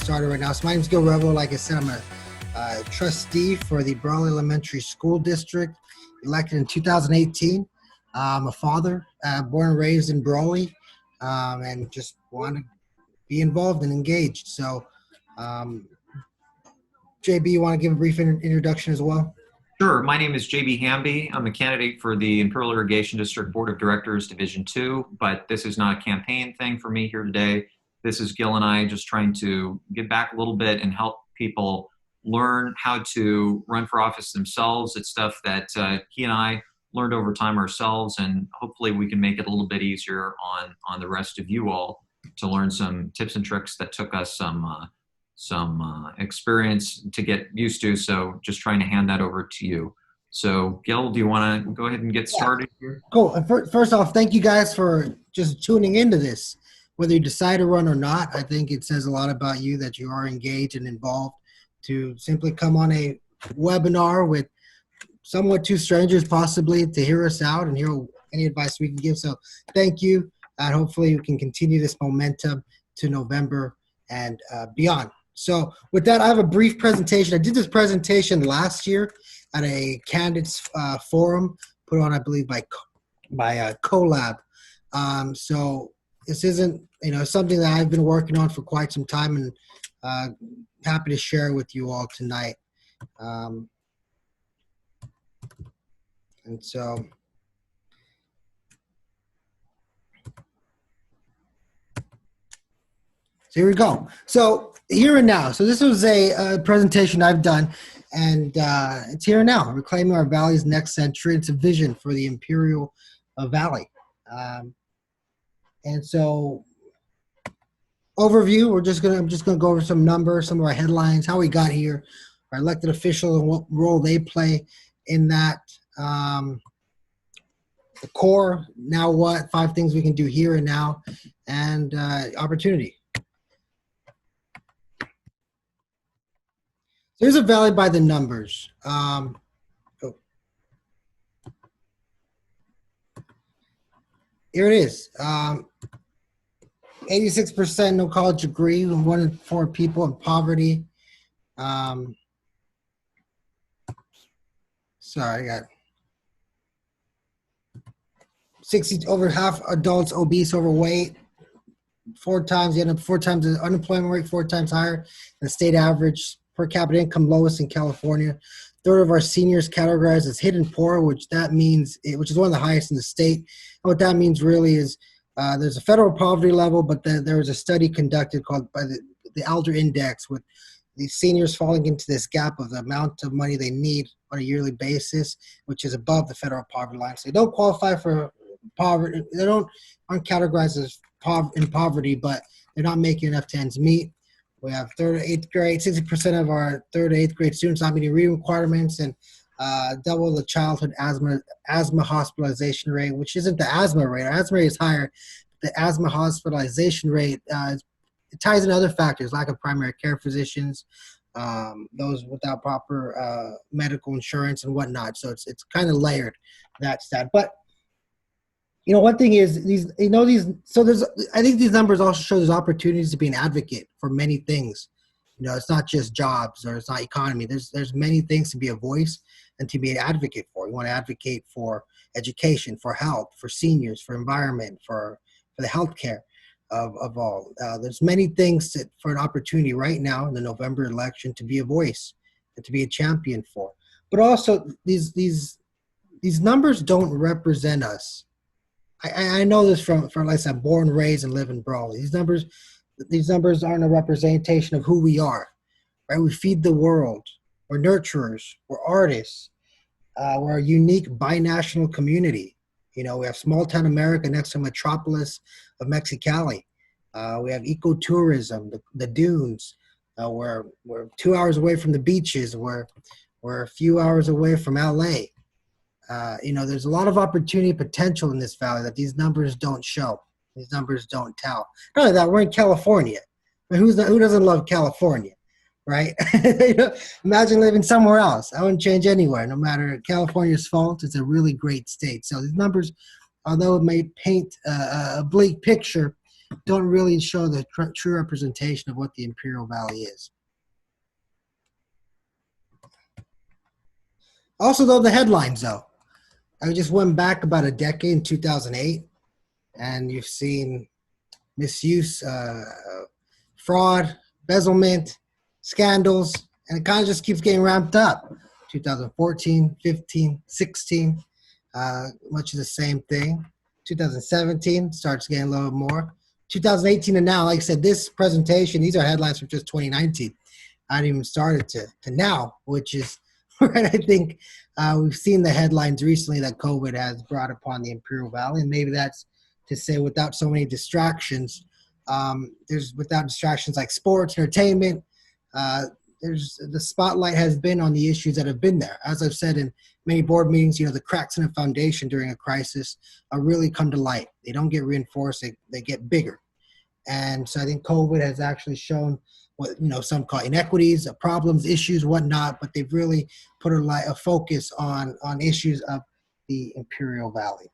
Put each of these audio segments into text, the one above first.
started right now. So my name is Gil Revo. Like I said, I'm a trustee for the Brawley Elementary School District, elected in 2018. I'm a father, born and raised in Brawley, and just want to be involved and engaged. So, JB, you want to give a brief introduction as well? Sure. My name is JB Hamby. I'm a candidate for the Imperial Irrigation District Board of Directors, Division 2, but this is not a campaign thing for me here today. This is Gil and I just trying to get back a little bit and help people learn how to run for office themselves. It's stuff that he and I learned over time ourselves, and hopefully we can make it a little bit easier on the rest of you all to learn some tips and tricks that took us some experience to get used to. So just trying to hand that over to you. So Gil, do you want to go ahead and get started here? Cool. And first off, thank you guys for just tuning into this. Whether you decide to run or not, I think it says a lot about you that you are engaged and involved to simply come on a webinar with somewhat two strangers possibly to hear us out and hear any advice we can give. So thank you. And hopefully we can continue this momentum to November and beyond. So with that, I have a brief presentation. I did this presentation last year at a candidates forum put on, I believe, by CoLab. So this isn't, something that I've been working on for quite some time, and happy to share with you all tonight. And so here we go. So here and now. So this was a presentation I've done, and it's here and now. Reclaiming our valley's next century. It's a vision for the Imperial Valley. And so overview, I'm just gonna go over some numbers, some of our headlines, how we got here, our elected officials and what role they play in that. The core, now what, 5 things we can do here and now, and opportunity. Here's a valley by the numbers. Here it is. 86% no college degree, 1 in 4 people in poverty. Sorry, I got 60, over half adults obese, overweight. 4 times the unemployment rate, 4 times higher than the state average. Per capita income lowest in California. 1/3 of our seniors categorized as hidden poor, which is one of the highest in the state. And what that means really is there's a federal poverty level, but there was a study conducted called by the Elder Index, with these seniors falling into this gap of the amount of money they need on a yearly basis, which is above the federal poverty line. So they don't qualify for poverty. They aren't categorized as in poverty, but they're not making enough to ends meet. We have 3rd to 8th grade, 60% of our 3rd to 8th grade students not meeting reading requirements, and double the childhood asthma hospitalization rate, which isn't the asthma rate. Our asthma rate is higher. The asthma hospitalization rate, it ties in other factors, lack of primary care physicians, those without proper medical insurance and whatnot. So it's kind of layered, that stat. But one thing is I think these numbers also show there's opportunities to be an advocate for many things. It's not just jobs, or it's not economy. There's many things to be a voice and to be an advocate for. You want to advocate for education, for health, for seniors, for environment, for the healthcare of all. There's many things for an opportunity right now in the November election to be a voice and to be a champion for. But also these numbers don't represent us. I know this from like I said, born, raised, and live in Brawley. These numbers aren't a representation of who we are, right? We feed the world. We're nurturers. We're artists. We're a unique binational community. We have small town America next to metropolis of Mexicali. We have ecotourism, the dunes. We're 2 hours away from the beaches. We're a few hours away from LA. There's a lot of opportunity potential in this valley that these numbers don't show. These numbers don't tell. Not only that, we're in California. I mean, who doesn't love California, right? Imagine living somewhere else. I wouldn't change anywhere, no matter California's fault. It's a really great state. So these numbers, although it may paint a bleak picture, don't really show the true representation of what the Imperial Valley is. Also, though, the headlines, though. I just went back about a decade in 2008, and you've seen misuse, fraud, embezzlement, scandals, and it kind of just keeps getting ramped up. 2014, 15, 16, much of the same thing. 2017 starts getting a little more. 2018 and now, like I said, this presentation, these are headlines from just 2019. I haven't even started to now, which is right. I think we've seen the headlines recently that COVID has brought upon the Imperial Valley, and maybe that's to say without so many distractions, without distractions like sports, entertainment, there's the spotlight has been on the issues that have been there. As I've said in many board meetings, the cracks in a foundation during a crisis really come to light. They don't get reinforced; they get bigger. And so I think COVID has actually shown what some call inequities, problems, issues, whatnot. But they've really put a focus on issues of the Imperial Valley.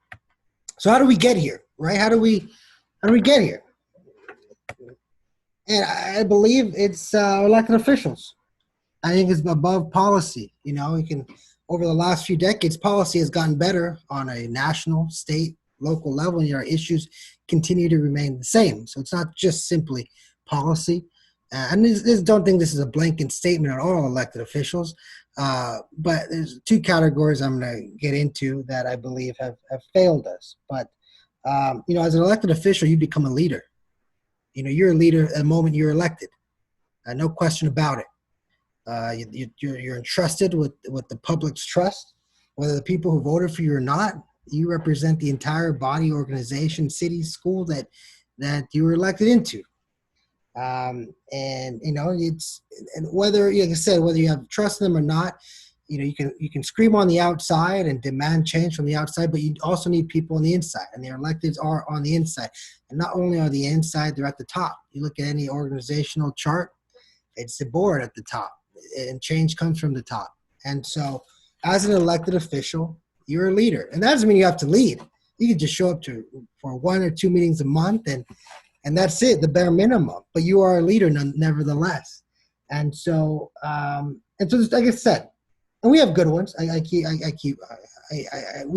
So how do we get here, right? How do we get here? And I believe it's elected officials. I think it's above policy. We can, over the last few decades, policy has gotten better on a national, state, local level, and our issues continue to remain the same. So it's not just simply policy. And don't think this is a blanket statement on all elected officials, but there's two categories I'm going to get into that I believe have failed us. But, as an elected official, you become a leader. You're a leader at the moment you're elected. No question about it. You're entrusted with the public's trust, whether the people who voted for you or not. You represent the entire body, organization, city, school that you were elected into. And whether, like I said, whether you have trust in them or not, you can scream on the outside and demand change from the outside, but you also need people on the inside, and the electeds are on the inside. And not only are the inside, they're at the top. You look at any organizational chart, it's the board at the top, and change comes from the top. And so as an elected official, you're a leader, and that doesn't mean you have to lead. You can just show up for 1 or 2 meetings a month, and that's it, the bare minimum. But you are a leader nevertheless. And so, like I said, and we have good ones. We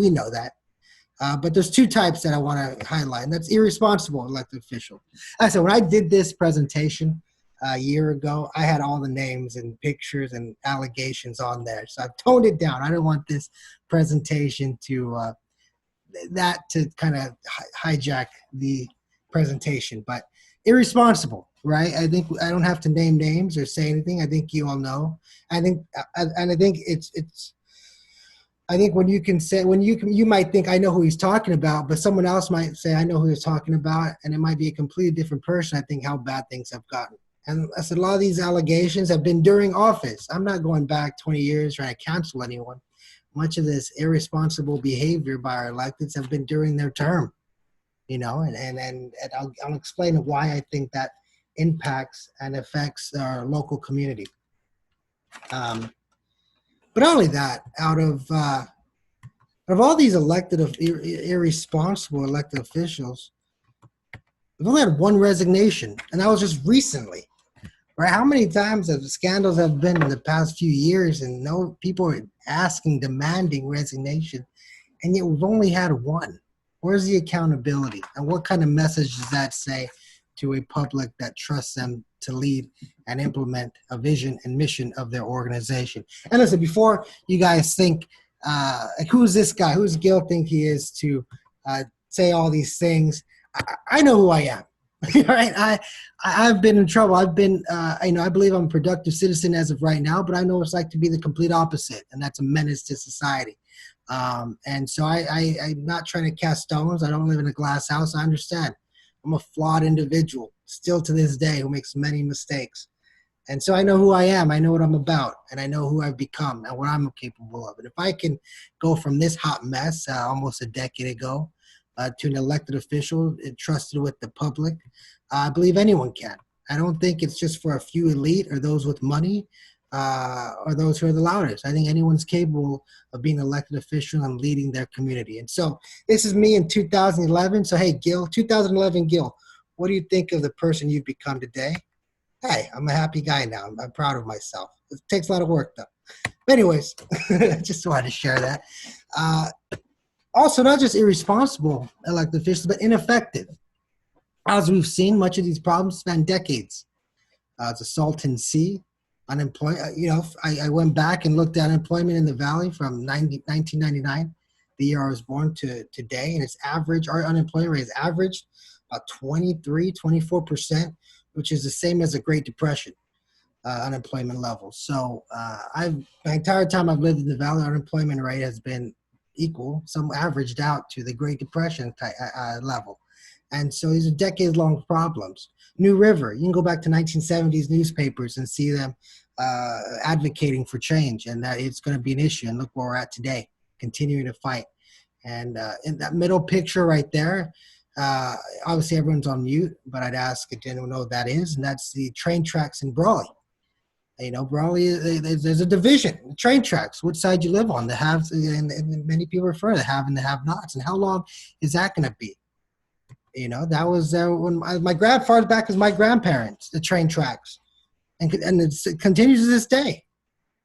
know that. But there's two types that I want to highlight, and that's irresponsible elected official. I said, when I did this presentation a year ago, I had all the names and pictures and allegations on there. So I've toned it down. I don't want this presentation to kind of hijack the presentation. But irresponsible, right? I think I don't have to name names or say anything. I think you all know. I think when you might think I know who he's talking about, but someone else might say I know who he's talking about, and it might be a completely different person. I think how bad things have gotten. And I said a lot of these allegations have been during office. I'm not going back 20 years trying to cancel anyone. Much of this irresponsible behavior by our electeds have been during their term, and I'll explain why I think that impacts and affects our local community. But not only that, out of all these irresponsible elected officials, we've only had one resignation, and that was just recently. Right? How many times have scandals have been in the past few years, and no people are demanding resignation, and yet we've only had one? Where's the accountability, and what kind of message does that say to a public that trusts them to lead and implement a vision and mission of their organization? And listen, before you guys think, who's this guy? Who's Gil think he is to say all these things? I know who I am. Right? I've been in trouble. I've been, I believe I'm a productive citizen as of right now, but I know what it's like to be the complete opposite, and that's a menace to society. And so I'm not trying to cast stones. I don't live in a glass house. I understand. I'm a flawed individual, still to this day, who makes many mistakes. And so I know who I am. I know what I'm about, and I know who I've become and what I'm capable of. And if I can go from this hot mess almost a decade ago to an elected official entrusted with the public, I believe anyone can. I don't think it's just for a few elite or those with money or those who are the loudest. I think anyone's capable of being an elected official and leading their community. And so this is me in 2011. So, hey, Gil, 2011 Gil, what do you think of the person you've become today? Hey, I'm a happy guy now. I'm proud of myself. It takes a lot of work, though. But anyways, I just wanted to share that. Also, not just irresponsible elected officials, but ineffective. As we've seen, much of these problems span decades. It's a salton sea. Unemployment. I went back and looked at unemployment in the Valley from 1999, the year I was born, to today, and our unemployment rate is averaged about 24%, which is the same as the Great Depression unemployment level. So my entire time I've lived in the Valley, unemployment rate has been equal, some averaged out to the Great Depression level. And so these are decades-long problems. New River, you can go back to 1970s newspapers and see them advocating for change, and that it's going to be an issue. And look where we're at today, continuing to fight. And in that middle picture right there, obviously everyone's on mute, but I'd ask if anyone know what that is, and that's the train tracks in Brawley. Brawley, there's a division, train tracks, which side you live on, the haves, and many people refer to the have and the have-nots. And how long is that going to be? That was when my grandfather's back as my grandparents, the train tracks. And it continues to this day.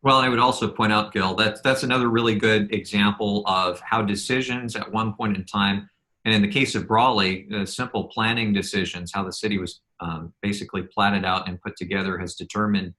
Well, I would also point out, Gil, that's another really good example of how decisions at one point in time, and in the case of Brawley, simple planning decisions, how the city was basically platted out and put together, has determined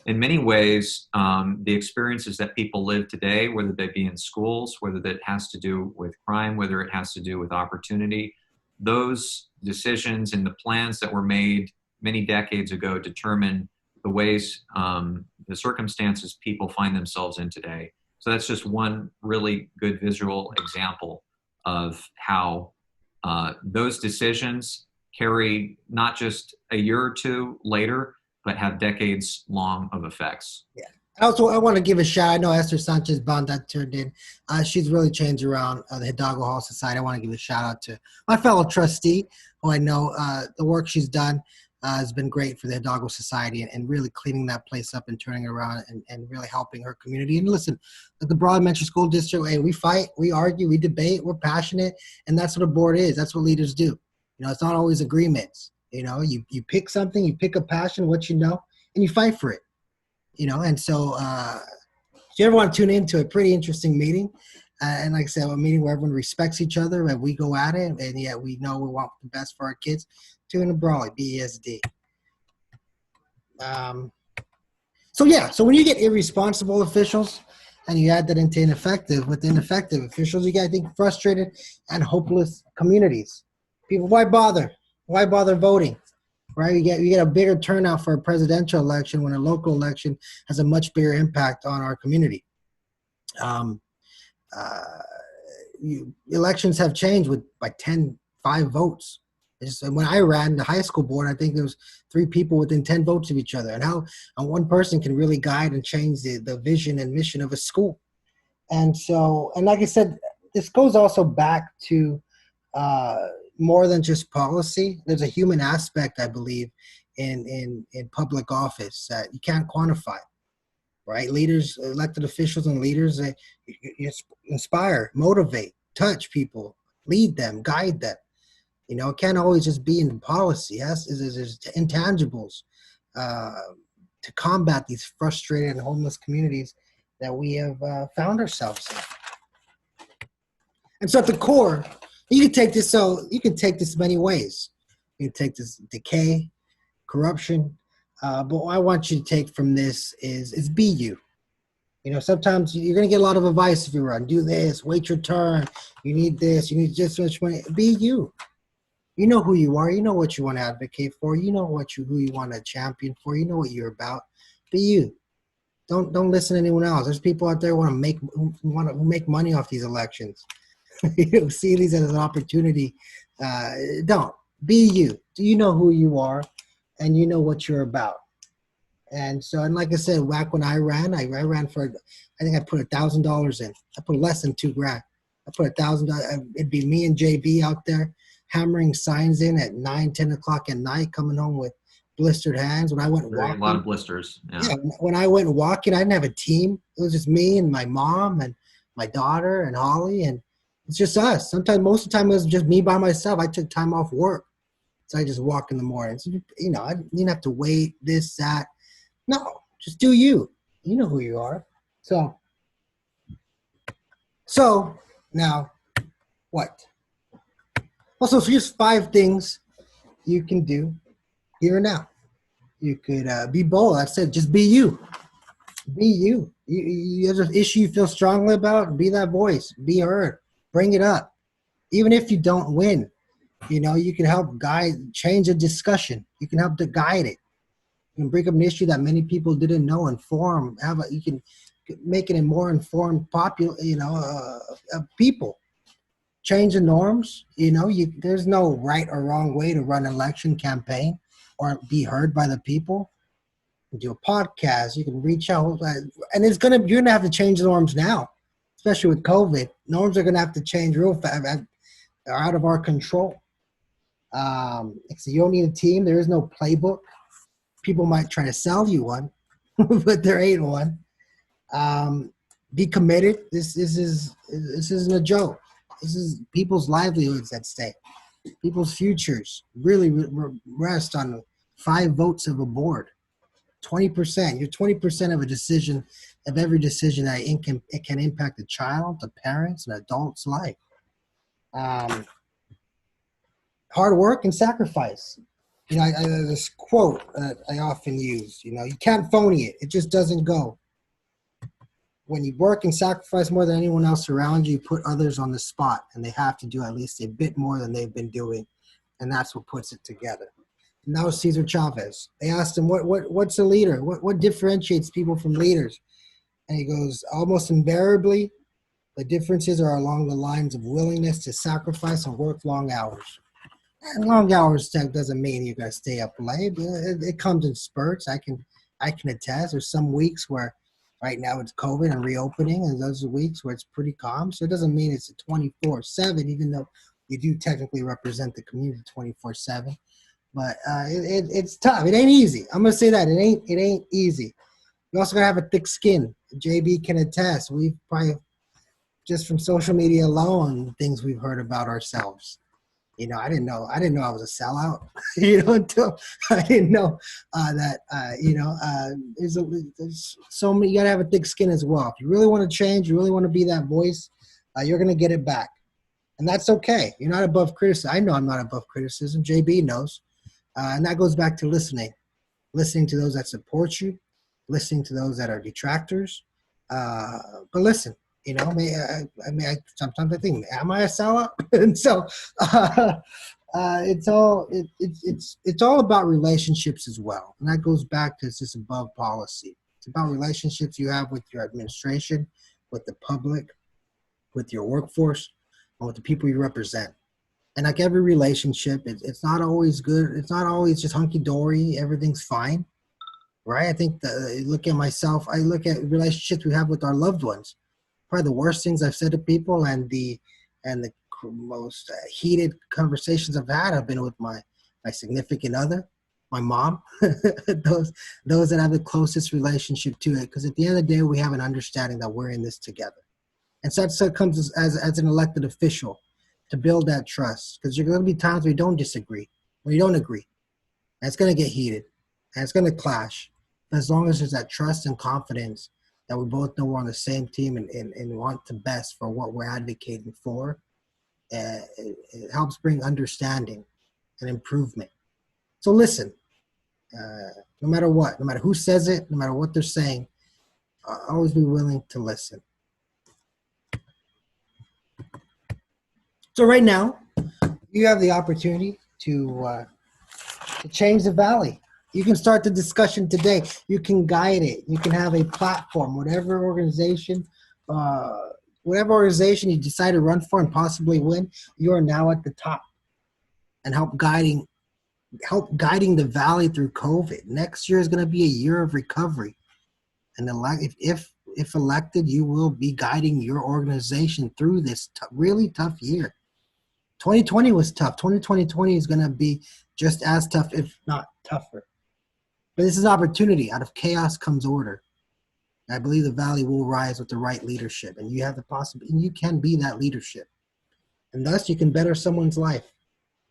in many ways the experiences that people live today, whether they be in schools, whether that has to do with crime, whether it has to do with opportunity. Those decisions and the plans that were made many decades ago determine the ways, the circumstances people find themselves in today. So that's just one really good visual example of how those decisions carry not just a year or two later, but have decades long of effects. Yeah. Also, I want to give a shout. I know Esther Sanchez Banda turned in. She's really changed around the Hidalgo Hall Society. I want to give a shout out to my fellow trustee, who I know the work she's done has been great for the Hidalgo Society and really cleaning that place up and turning it around and really helping her community. And listen, the Broad Elementary School District, hey, we fight, we argue, we debate, we're passionate, and that's what a board is. That's what leaders do. It's not always agreements. You pick something, you pick a passion, what and you fight for it. And so if you ever want to tune into a pretty interesting meeting, and like I said, a meeting where everyone respects each other and we go at it, and yet we know we want the best for our kids, tune in to Brawley, BESD. So when you get irresponsible officials and you add that into ineffective, with ineffective officials, you get, I think, frustrated and hopeless communities. People, why bother? Why bother voting? Right? You get a bigger turnout for a presidential election when a local election has a much bigger impact on our community. Elections have changed by 5 votes. When I ran the high school board, I think there was 3 people within 10 votes of each other, and one person can really guide and change the vision and mission of a school. And so, and like I said, this goes also back to more than just policy. There's a human aspect, I believe, in public office that you can't quantify, right? Leaders, elected officials and leaders, they inspire, motivate, touch people, lead them, guide them. It can't always just be in policy. There's intangibles to combat these frustrated and homeless communities that we have found ourselves in. And so at the core, you can take this many ways. You can take this decay, corruption, but what I want you to take from this is be you. Sometimes you're going to get a lot of advice if you run. Do this, wait your turn, you need this, you need just so much money. Be you. You know who you are. You know what you want to advocate for. You know who you want to champion for. You know what you're about. Be you. Don't listen to anyone else. There's people out there who want to make money off these elections. See these as an opportunity. Don't. Be you. Do you know who you are, and you know what you're about? And so, and like I said, back when I ran for, I think I put $1,000 in. I put less than $2,000. I put $1,000. It'd be me and JB out there hammering signs in at 9, 10 o'clock at night, coming home with blistered hands. When I went walking, a lot of blisters. Yeah. When I went walking, I didn't have a team. It was just me and my mom and my daughter and Holly, and it's just us. Most of the time, it was just me by myself. I took time off work So I just walk in the morning. So, you know, I didn't have to wait, this, that. No, just do you. You know who you are. So now what? Also, here's 5 things you can do here and now. You could be bold. I said, just be you. Be you. You have an issue you feel strongly about, be that voice. Be heard. Bring it up. Even if you don't win, you know, you can help change a discussion. You can help to guide it. You can bring up an issue that many people didn't know, you can make it a more informed people. Change the norms. You know, there's no right or wrong way to run an election campaign or be heard by the people. Do a podcast. You can reach out, and you're gonna have to change the norms now, especially with COVID. Norms are gonna have to change real fast. They're out of our control. So you don't need a team. There is no playbook. People might try to sell you one, but there ain't one. Be committed. This isn't a joke. This is people's livelihoods at stake. People's futures really rest on 5 votes of a board. 20%. You're 20% of every decision that it can impact a child, a parent's, an adult's life. Hard work and sacrifice. You know, this quote that I often use, you know, you can't phony it. It just doesn't go. When you work and sacrifice more than anyone else around you, you put others on the spot, and they have to do at least a bit more than they've been doing, and that's what puts it together. Now Cesar Chavez. They asked him, what's a leader? What differentiates people from leaders? And he goes, almost invariably, the differences are along the lines of willingness to sacrifice and work long hours. And long hours doesn't mean you got to stay up late. It comes in spurts. I can attest. There's some weeks where right now it's COVID and reopening, and those are weeks where it's pretty calm. So it doesn't mean it's a 24/7, even though you do technically represent the community 24/7. But it's tough. It ain't easy. I'm gonna say that it ain't easy. You also gotta have a thick skin. JB can attest. We've probably just from social media alone, things we've heard about ourselves. You know, I didn't know I was a sellout. You know, until I didn't know that. There's so many. You gotta have a thick skin as well. If you really want to change, you really want to be that voice, you're gonna get it back, and that's okay. You're not above criticism. I know I'm not above criticism. JB knows. And that goes back to listening to those that support you, listening to those that are detractors. But listen, you know, sometimes I think, am I a sellout? And so it's all about relationships as well. And that goes back to it's just above policy. It's about relationships you have with your administration, with the public, with your workforce, and with the people you represent. And like every relationship, it's not always good. It's not always just hunky-dory. Everything's fine, right? I think look at myself. I look at relationships we have with our loved ones. Probably the worst things I've said to people and the most heated conversations I've had have been with my significant other, my mom, those that have the closest relationship to it. Because at the end of the day, we have an understanding that we're in this together. And so it comes as an elected official, to build that trust, because there are going to be times where you don't disagree, where you don't agree, and it's going to get heated, and it's going to clash. But as long as there's that trust and confidence that we both know we're on the same team and want the best for what we're advocating for, it helps bring understanding and improvement. So listen, no matter what, no matter who says it, no matter what they're saying, always be willing to listen. So right now, you have the opportunity to change the valley. You can start the discussion today. You can guide it. You can have a platform, whatever organization you decide to run for and possibly win, you are now at the top and help guiding the valley through COVID. Next year is going to be a year of recovery. And if elected, you will be guiding your organization through this really tough year. 2020 was tough. 2020 is going to be just as tough, if not tougher. But this is opportunity. Out of chaos comes order. And I believe the valley will rise with the right leadership, and you have the possibility, and you can be that leadership. And thus, you can better someone's life.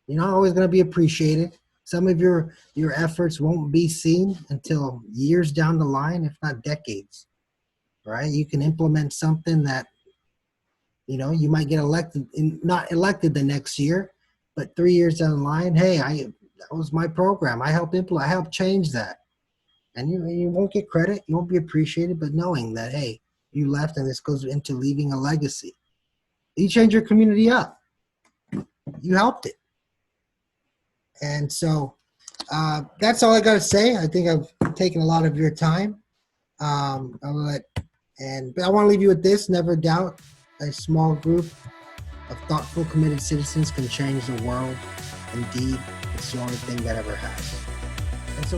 You're not always going to be appreciated. Some of your efforts won't be seen until years down the line, if not decades. Right? You can implement something that, you might get elected, not elected the next year, but 3 years down the line, hey, that was my program. I helped change that. And you won't get credit, you won't be appreciated, but knowing that, hey, you left and this goes into leaving a legacy. You change your community up. You helped it. And so that's all I got to say. I think I've taken a lot of your time. But I want to leave you with this. Never doubt a small group of thoughtful, committed citizens can change the world. Indeed, it's the only thing that ever has. And so